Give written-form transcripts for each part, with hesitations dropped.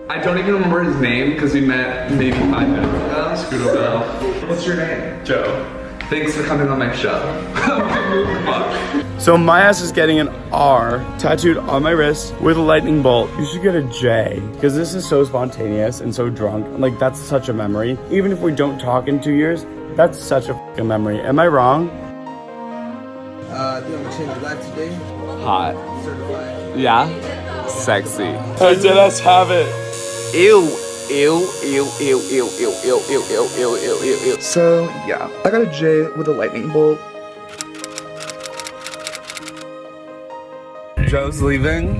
I don't even remember his name because we met maybe 5 minutes ago. Scudo Bell. What's your name? Joe. Thanks for coming on my show. So my ass is getting an R tattooed on my wrist with a lightning bolt. You should get a J, because this is so spontaneous and so drunk. Like, that's such a memory. Even if we don't talk in 2 years, that's such a fucking memory. Am I wrong? Do you have a change of life today? Hot. Certified. Yeah? Sexy. I did us have it. Ew. Ew, ew, ew, ew, ew, ew, ew, ew, ew, ew, ew, ew. So, yeah, I got a J with a lightning bolt. Joe's leaving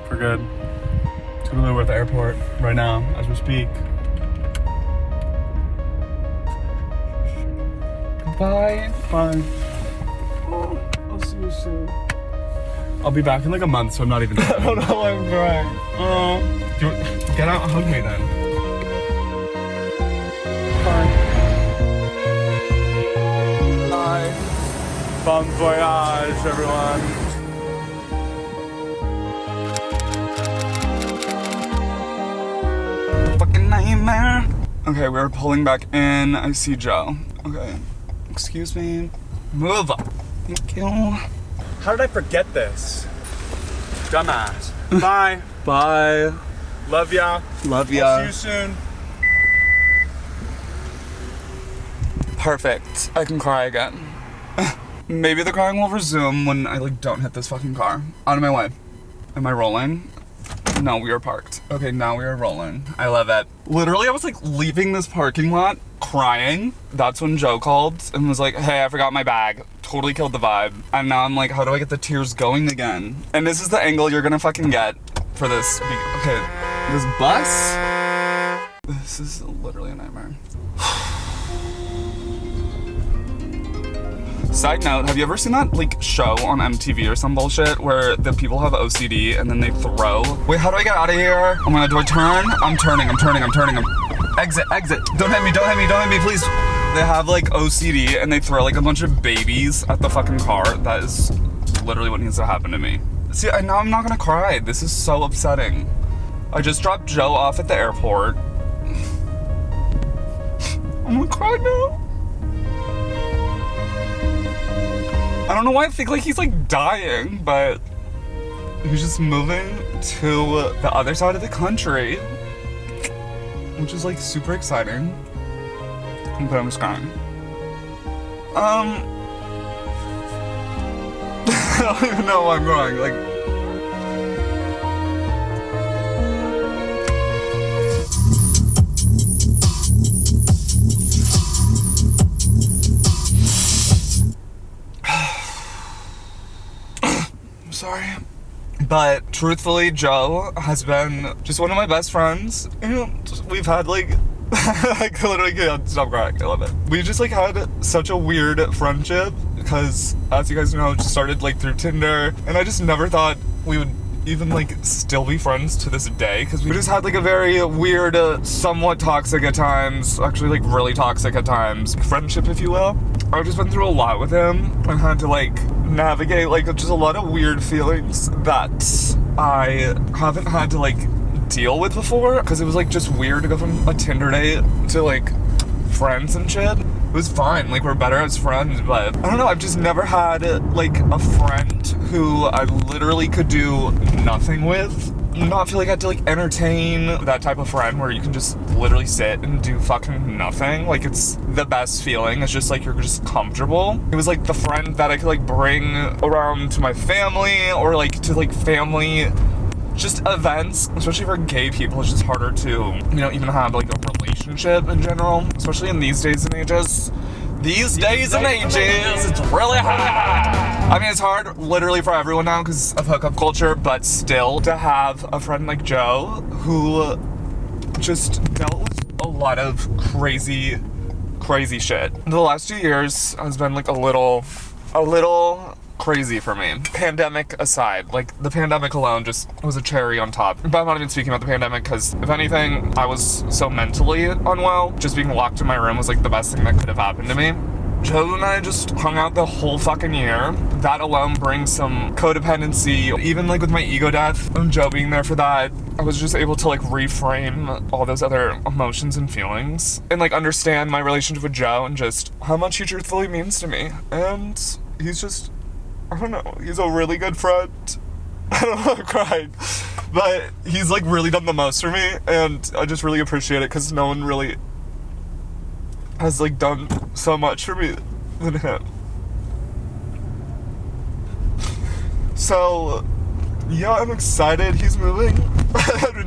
for good. Totally we're at the airport right now as we speak. Bye. Bye. Oh, I'll see you soon. I'll be back in like a month, so I'm not even. I don't know why I'm crying. Oh. Get out and hug me then. Bye. Bye. Bon voyage, everyone. Fucking nightmare. Okay, we're pulling back in. I see Joe. Okay. Excuse me. Move up. Thank you. How did I forget this? Dumbass. Bye. Bye. Love ya. Love ya. I'll see you soon. Perfect. I can cry again. Maybe the crying will resume when I like don't hit this fucking car. Out of my way. Am I rolling? No, we are parked. Okay, now we are rolling. I love it. Literally, I was like leaving this parking lot crying. That's when Joe called and was like, hey, I forgot my bag. Totally killed the vibe. And now I'm like, how do I get the tears going again? And this is the angle you're gonna fucking get for this. Okay, this bus. This is literally a nightmare. Side note, have you ever seen that like show on MTV or some bullshit where the people have OCD and then they throw? Wait, how do I get out of here? Oh my god, do I turn? I'm turning. Exit. Don't hit me, please. They have like OCD and they throw like a bunch of babies at the fucking car. That is literally what needs to happen to me. See, now I'm not gonna cry. This is so upsetting. I just dropped Joe off at the airport. I'm gonna cry now. I don't know why I think like he's like dying, but he's just moving to the other side of the country, which is like super exciting. But I'm just crying. I don't even know why I'm crying. Like, I'm sorry. But truthfully, Joe has been just one of my best friends. And we've had like, I literally can't stop crying. I love it. We just like had such a weird friendship because, as you guys know, it just started like through Tinder, and I just never thought we would even like still be friends to this day because we just had like a very weird, somewhat toxic at times, actually like really toxic at times, friendship, if you will. I've just been through a lot with him and had to like navigate like just a lot of weird feelings that I haven't had to like deal with before, because it was like just weird to go from a Tinder date to like friends and shit. It was fine, like we're better as friends, but I don't know, I've just never had like a friend who I literally could do nothing with. Not feel like I had to like entertain that type of friend where you can just literally sit and do fucking nothing. Like it's the best feeling. It's just like you're just comfortable. It was like the friend that I could like bring around to my family or like to like family just events, especially for gay people. It's just harder to, you know, even have like a relationship in general, especially in these days and ages. These days and ages, it's really hard. I mean, it's hard literally for everyone now because of hookup culture, but still to have a friend like Joe who just dealt with a lot of crazy shit. The last 2 years has been like a little crazy for me. Pandemic aside, like the pandemic alone just was a cherry on top. But I'm not even speaking about the pandemic because if anything, I was so mentally unwell. Just being locked in my room was like the best thing that could have happened to me. Joe and I just hung out the whole fucking year. That alone brings some codependency. Even like with my ego death and Joe being there for that, I was just able to like reframe all those other emotions and feelings and like understand my relationship with Joe and just how much he truthfully means to me. And he's just, I don't know, he's a really good friend. I don't want to cry, but he's like really done the most for me, and I just really appreciate it because no one really has like done so much for me than him. So yeah, I'm excited he's moving.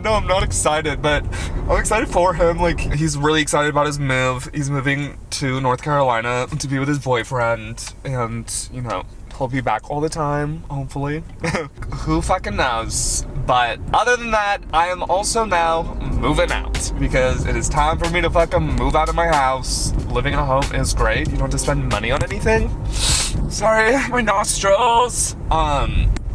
No, I'm not excited, but I'm excited for him. Like, he's really excited about his move. He's moving to North Carolina to be with his boyfriend, and you know, he'll be back all the time, hopefully. Who fucking knows? But other than that, I am also now moving out because it is time for me to fucking move out of my house. Living at home is great. You don't have to spend money on anything. Sorry, my nostrils.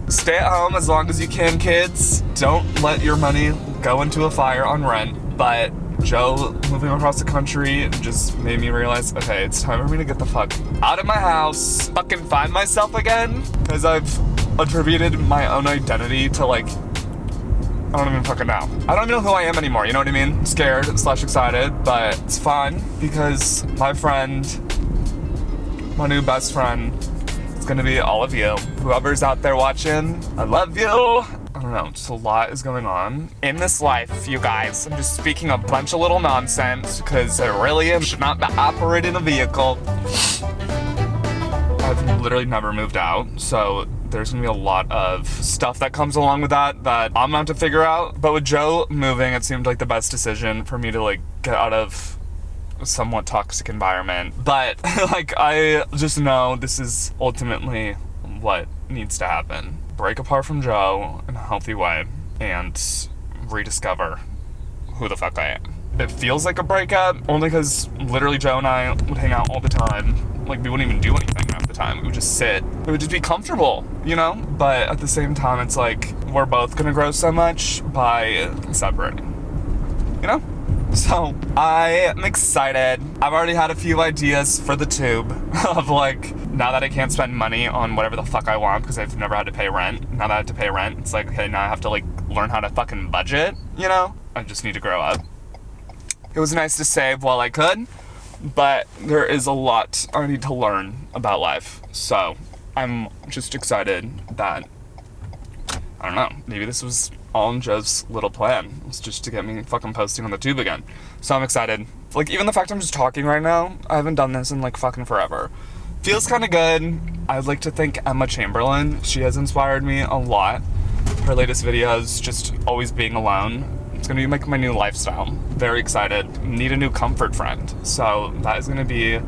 Stay at home as long as you can, kids. Don't let your money go into a fire on rent. But Joe moving across the country just made me realize, okay, it's time for me to get the fuck out of my house, fucking find myself again, because I've attributed my own identity to like, I don't even fucking know. I don't even know who I am anymore, you know what I mean? I'm scared / excited, but it's fun because my friend, my new best friend, is gonna be all of you. Whoever's out there watching, I love you. I don't know, just a lot is going on in this life, you guys. I'm just speaking a bunch of little nonsense because I really am should not be operating a vehicle. I've literally never moved out, so there's gonna be a lot of stuff that comes along with that I'm gonna have to figure out. But with Joe moving, it seemed like the best decision for me to like get out of a somewhat toxic environment. But like, I just know this is ultimately what needs to happen. Break apart from Joe in a healthy way and rediscover who the fuck I am. It feels like a breakup only because literally Joe and I would hang out all the time. Like, we wouldn't even do anything half the time. We would just sit. We would just be comfortable, you know? But at the same time, it's like we're both gonna grow so much by separating, you know? So I am excited. I've already had a few ideas for the tube of like, now that I can't spend money on whatever the fuck I want because I've never had to pay rent. Now that I have to pay rent, it's like, okay, now I have to like learn how to fucking budget, you know? I just need to grow up. It was nice to save while I could, but there is a lot I need to learn about life. So I'm just excited that, I don't know, maybe this was all in Joe's little plan. It's just to get me fucking posting on the tube again. So I'm excited. Like, even the fact I'm just talking right now, I haven't done this in like fucking forever. Feels kind of good. I'd like to thank Emma Chamberlain. She has inspired me a lot. Her latest videos, just always being alone. It's gonna be like my new lifestyle. Very excited. Need a new comfort friend. So that is gonna be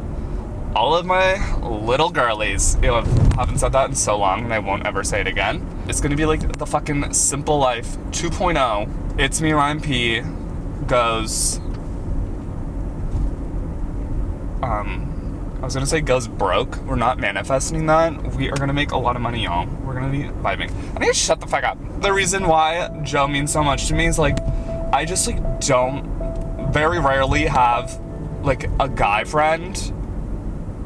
all of my little girlies. I haven't said that in so long and I won't ever say it again. It's gonna be like the fucking Simple Life 2.0. It's Me Ryan P goes, I was gonna say goes broke. We're not manifesting that. We are gonna make a lot of money, y'all. We're gonna be vibing. I need to shut the fuck up. The reason why Joe means so much to me is like, I just like don't very rarely have like a guy friend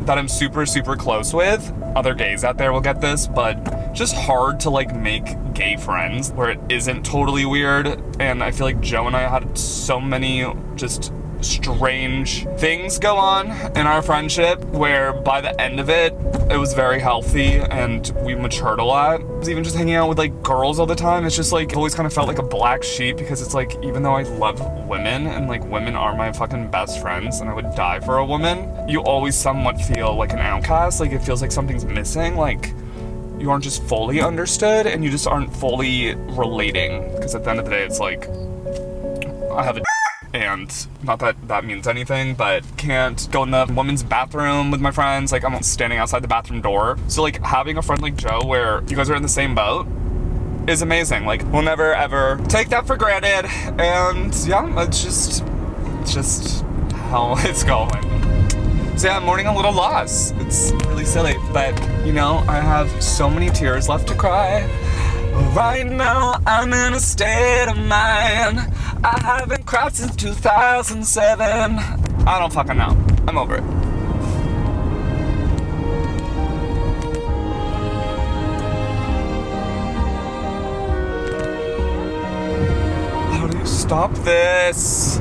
that I'm super, super close with. Other gays out there will get this, but just hard to like make gay friends where it isn't totally weird. And I feel like Joe and I had so many just strange things go on in our friendship where by the end of it, it was very healthy and we matured a lot. Even just hanging out with like girls all the time, it's just like, always kind of felt like a black sheep because it's like, even though I love women and like women are my fucking best friends and I would die for a woman, you always somewhat feel like an outcast. Like, it feels like something's missing. Like, you aren't just fully understood and you just aren't fully relating, because at the end of the day, it's like, I have a and not that that means anything, but can't go in the women's bathroom with my friends. Like, I'm standing outside the bathroom door. So like, having a friend like Joe where you guys are in the same boat is amazing. Like, we'll never ever take that for granted. And yeah, it's just how it's going. So yeah, I'm mourning a little loss. It's really silly, but you know, I have so many tears left to cry. Right now, I'm in a state of mind. I haven't cried since 2007. I don't fucking know. I'm over it. Stop this.